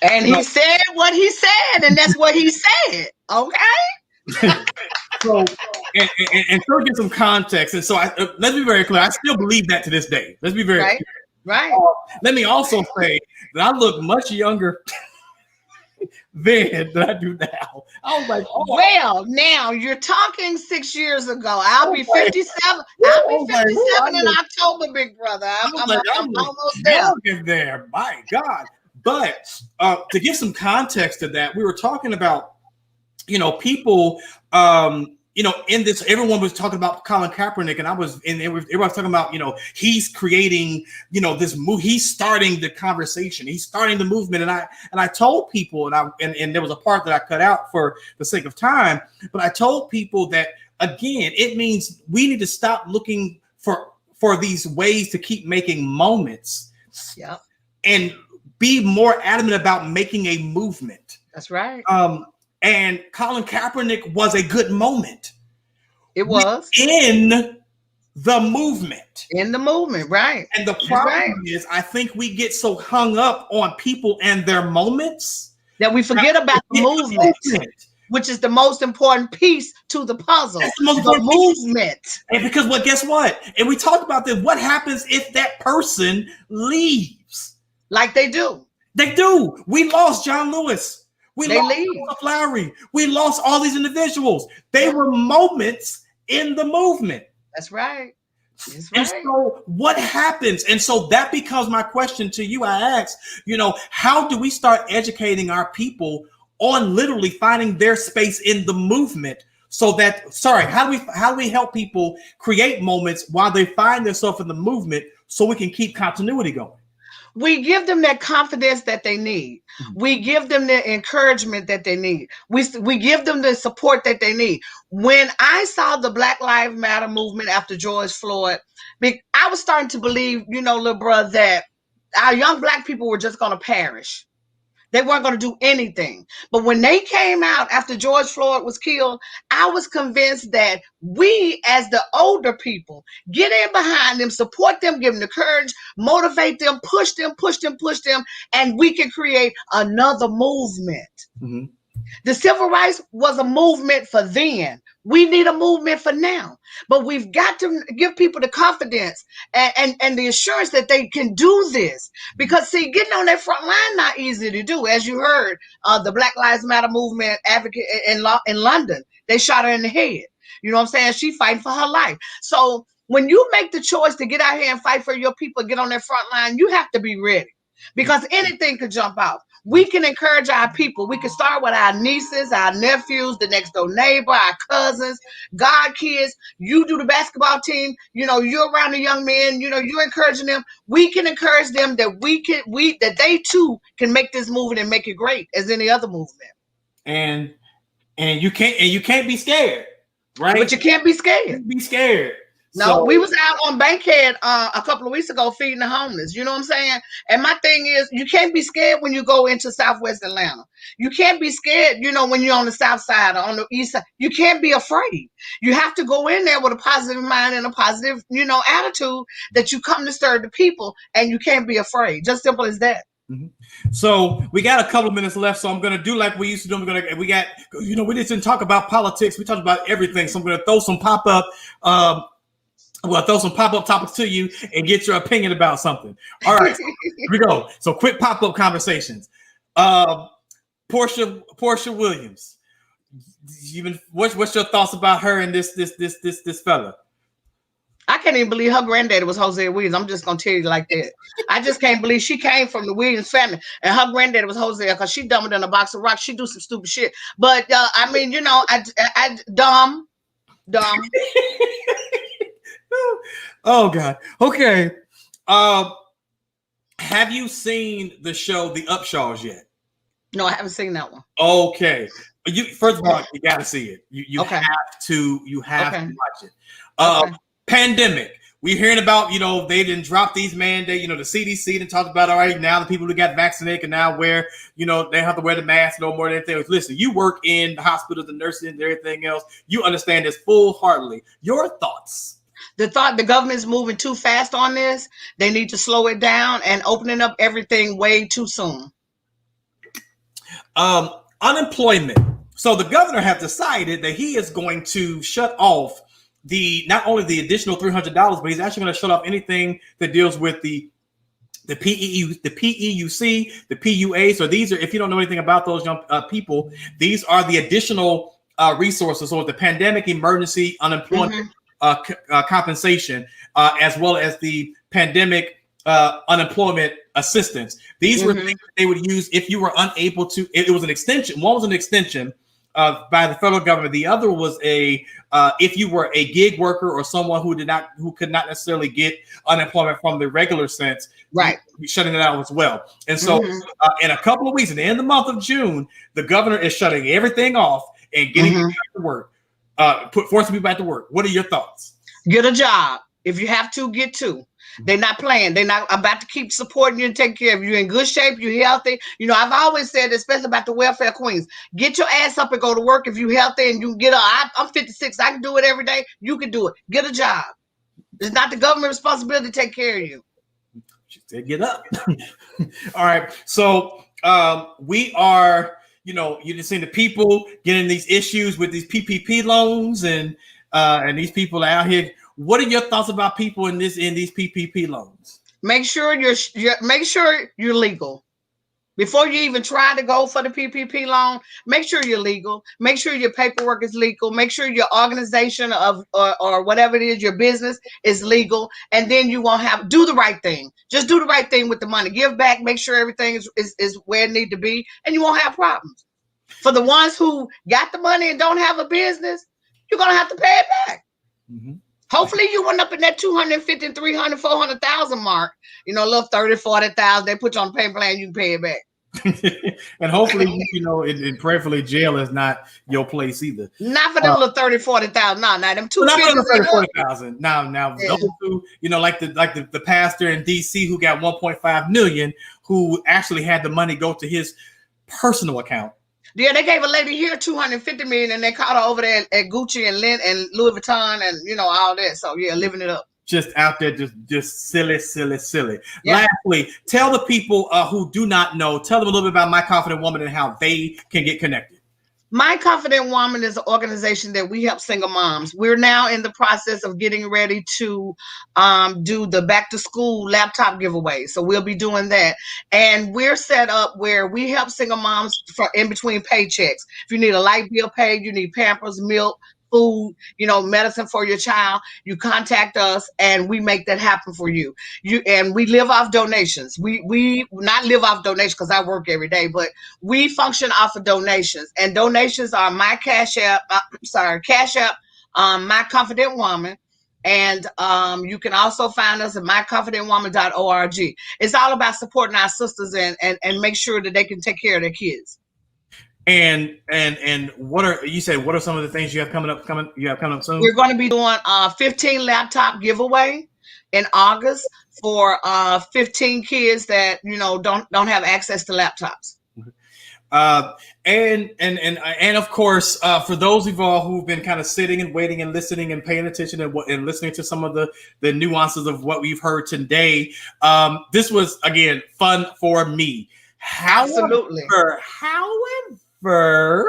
Speaker 4: and he said what he said, and that's what he said. Okay.
Speaker 3: So, and so get some context. And so let's be very clear. I still believe that to this day. Let's be very clear.
Speaker 4: Right.
Speaker 3: Let me also say that I look much younger then than I do now. I was like,
Speaker 4: well, now you're talking 6 years ago. I'll be 57. I'll be 57 in October, big brother. I'm almost
Speaker 3: there. My God. But to give some context to that, we were talking about, people, in this, everyone was talking about Colin Kaepernick, and everybody was talking about, he's creating, this move. He's starting the conversation. He's starting the movement. And I told people, and there was a part that I cut out for the sake of time, but I told people that, again, it means we need to stop looking for these ways to keep making moments.
Speaker 4: Yeah.
Speaker 3: And be more adamant about making a movement.
Speaker 4: That's right.
Speaker 3: And Colin Kaepernick was a good moment.
Speaker 4: It was.
Speaker 3: In the movement.
Speaker 4: In the movement, right.
Speaker 3: And the problem is, I think we get so hung up on people and their moments
Speaker 4: that we forget about the movement, which is the most important piece to the puzzle.
Speaker 3: That's the most important movement. And because guess what? And we talked about this. What happens if that person leaves?
Speaker 4: Like they do.
Speaker 3: They do. We lost John Lewis. We lost Lowry. We lost all these individuals. They were moments in the movement.
Speaker 4: That's right. That's
Speaker 3: And
Speaker 4: right.
Speaker 3: so what happens? And so that becomes my question to you. I ask, how do we start educating our people on literally finding their space in the movement so that, how do we help people create moments while they find themselves in the movement so we can keep continuity going?
Speaker 4: We give them that confidence that they need. We give them the encouragement that they need. We give them the support that they need. When I saw the Black Lives Matter movement after George Floyd, I was starting to believe, little brother, that our young Black people were just going to perish. They weren't going to do anything. But when they came out after George Floyd was killed, I was convinced that we, as the older people, get in behind them, support them, give them the courage, motivate them, push them, and we can create another movement.
Speaker 3: Mm-hmm.
Speaker 4: The civil rights was a movement for then. We need a movement for now. But we've got to give people the confidence and the assurance that they can do this. Because, see, getting on that front line not easy to do. As you heard, the Black Lives Matter movement advocate in London, they shot her in the head. You know what I'm saying? She fighting for her life. So when you make the choice to get out here and fight for your people, get on that front line, you have to be ready. Because anything could jump out. We can encourage our people. We can start with our nieces, our nephews, the next door neighbor, our cousins, God kids. You do the basketball team. You're around the young men. You're encouraging them. We can encourage them that that they too can make this movement and make it great as any other movement.
Speaker 3: And you can't be scared, right?
Speaker 4: But you can't be scared.
Speaker 3: You can't be scared.
Speaker 4: No, we was out on Bankhead a couple of weeks ago feeding the homeless. You know what I'm saying? And my thing is, you can't be scared when you go into Southwest Atlanta. You can't be scared, when you're on the South Side or on the East Side. You can't be afraid. You have to go in there with a positive mind and a positive, attitude that you come to serve the people, and you can't be afraid. Just simple as that.
Speaker 3: Mm-hmm. So we got a couple of minutes left, so I'm gonna do like we used to do. We didn't talk about politics. We talked about everything. So I'm gonna throw some pop-up. Throw some pop-up topics to you and get your opinion about something. All right, here we go. So quick pop-up conversations. Portia Williams. What's your thoughts about her and this fella?
Speaker 4: I can't even believe her granddaddy was Jose Williams. I'm just gonna tell you like that. I just can't believe she came from the Williams family and her granddaddy was Jose, because she dumber than a box of rocks. She do some stupid shit. But I dumb.
Speaker 3: Oh God. Okay. Have you seen the show The Upshaws yet?
Speaker 4: No, I haven't seen that one.
Speaker 3: Okay. First of all, you got to see it. You
Speaker 4: okay.
Speaker 3: have to watch it.
Speaker 4: Okay.
Speaker 3: Pandemic. We're hearing about, they didn't drop these mandates. The CDC didn't talk about, all right, now the people who got vaccinated can now wear, they have to wear the mask no more than anything else. Listen, you work in the hospitals and nursing and everything else. You understand this full-heartedly. Your thoughts?
Speaker 4: The government's moving too fast on this. They need to slow it down and opening up everything way too soon.
Speaker 3: Unemployment. So the governor has decided that he is going to shut off not only the additional $300, but he's actually going to shut off anything that deals with the PEUC, the PUA. So these are, if you don't know anything about those young people, these are the additional resources. So the pandemic emergency unemployment compensation, as well as the pandemic unemployment assistance. These were things that they would use if you were unable to. It was an extension. One was an extension by the federal government. The other was if you were a gig worker or someone who could not necessarily get unemployment from the regular sense,
Speaker 4: right?
Speaker 3: Be shutting it out as well. And so, in a couple of weeks, at the end of the month of June, the governor is shutting everything off and getting people back to work. Forcing people back to work. What are your thoughts?
Speaker 4: Get a job. If you have to, get to. They're not playing. They're not about to keep supporting you and taking care of you. You're in good shape. You're healthy. I've always said, especially about the welfare queens, get your ass up and go to work if you're healthy and you get I'm 56. I can do it every day. You can do it. Get a job. It's not the government's responsibility to take care of you.
Speaker 3: She said, get up. All right. So we are, you just seen the people getting these issues with these PPP loans and these people are out here. What are your thoughts about people in these PPP loans?
Speaker 4: Make sure you're legal. Before you even try to go for the PPP loan, make sure you're legal. Make sure your paperwork is legal. Make sure your organization or whatever it is, your business is legal. And then you won't do the right thing. Just do the right thing with the money. Give back. Make sure everything is where it needs to be. And you won't have problems. For the ones who got the money and don't have a business, you're going to have to pay it back. Mm-hmm. Hopefully you went up in that 250, 300, 400,000 mark. A little 30, 40,000. They put you on the payment plan, you can pay it back.
Speaker 3: And hopefully, and prayerfully, jail is not your place either.
Speaker 4: Not for them little 30, 40,000. No, them 250.
Speaker 3: Not for the 30, 40,000. Now, those who, like the pastor in DC who got 1.5 million, who actually had the money go to his personal account.
Speaker 4: Yeah, they gave a lady here 250 million, and they caught her over there at Gucci and Louis Vuitton and all that. So yeah, living it up.
Speaker 3: Just out there, just silly. Yeah. Lastly, tell the people who do not know, tell them a little bit about My Confident Woman and how they can get connected.
Speaker 4: My Confident Woman is an organization that we help single moms. We're now in the process of getting ready to do the back to school laptop giveaway. So we'll be doing that. And we're set up where we help single moms for in between paychecks. If you need a light bill paid, you need Pampers, milk, food, medicine for your child, you contact us and we make that happen for you. And we live off donations. We not live off donations because I work every day, but we function off of donations. And donations are my Cash App, My Confident Woman. And you can also find us at myconfidentwoman.org. It's all about supporting our sisters and make sure that they can take care of their kids.
Speaker 3: And what are some of the things you have coming up soon?
Speaker 4: We're going to be doing a 15 laptop giveaway in August for 15 kids that don't have access to laptops.
Speaker 3: And of course, for those of all who've been kind of sitting and waiting and listening and paying attention and listening to some of the nuances of what we've heard today, this was again fun for me.
Speaker 4: Absolutely.
Speaker 3: However,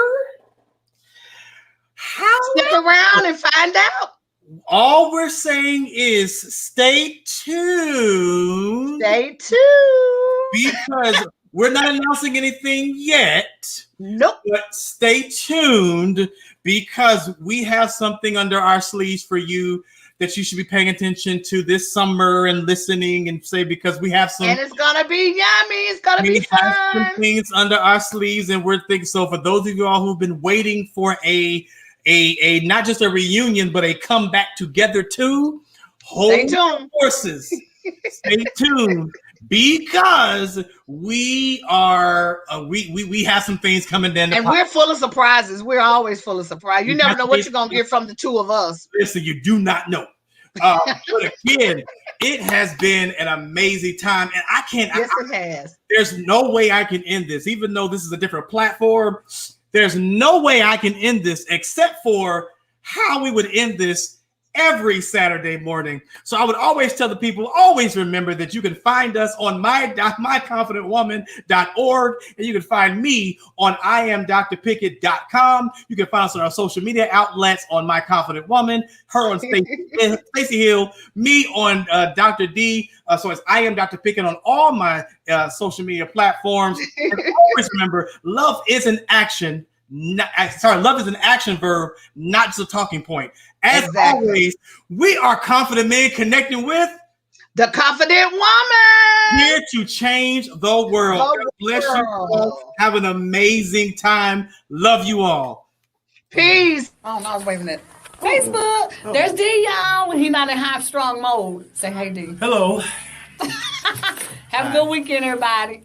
Speaker 4: stick around and find out.
Speaker 3: All we're saying is stay tuned.
Speaker 4: Stay tuned.
Speaker 3: Because we're not announcing anything yet.
Speaker 4: Nope.
Speaker 3: But stay tuned because we have something under our sleeves for you that you should be paying attention to this summer and listening and say, because we have some.
Speaker 4: And it's going to be yummy. It's going to be fun.
Speaker 3: Some things under our sleeves and we're thinking. So for those of you all who've been waiting for a not just a reunion, but a comeback together too, hold your horses. Stay tuned. Because we are, we have some things coming down.
Speaker 4: And we're full of surprises. We're always full of surprises. You never know what you're going to get from the two of us.
Speaker 3: Listen, you do not know. But again, it has been an amazing time. And I can't.
Speaker 4: Yes, it has.
Speaker 3: There's no way I can end this, even though this is a different platform. There's no way I can end this except for how we would end this every Saturday morning. So I would always tell the people, always remember that you can find us on myconfidentwoman.org and you can find me on IamDrPickEd.com. You can find us on our social media outlets on My Confident Woman, her on Stacee Hill, me on Dr. D. So it's I Am Dr. Pickett on all my social media platforms. And always remember, love is an action. Love is an action verb, not just a talking point. As always, we are confident men connecting with
Speaker 4: the confident woman
Speaker 3: here to change the world. God bless you all. Have an amazing time. Love you all.
Speaker 4: Peace.
Speaker 2: Oh no, I was waving it. Facebook. There's D, y'all. When he's not in high strong mode. Say hey, D.
Speaker 1: Hello.
Speaker 2: Have a good weekend, everybody.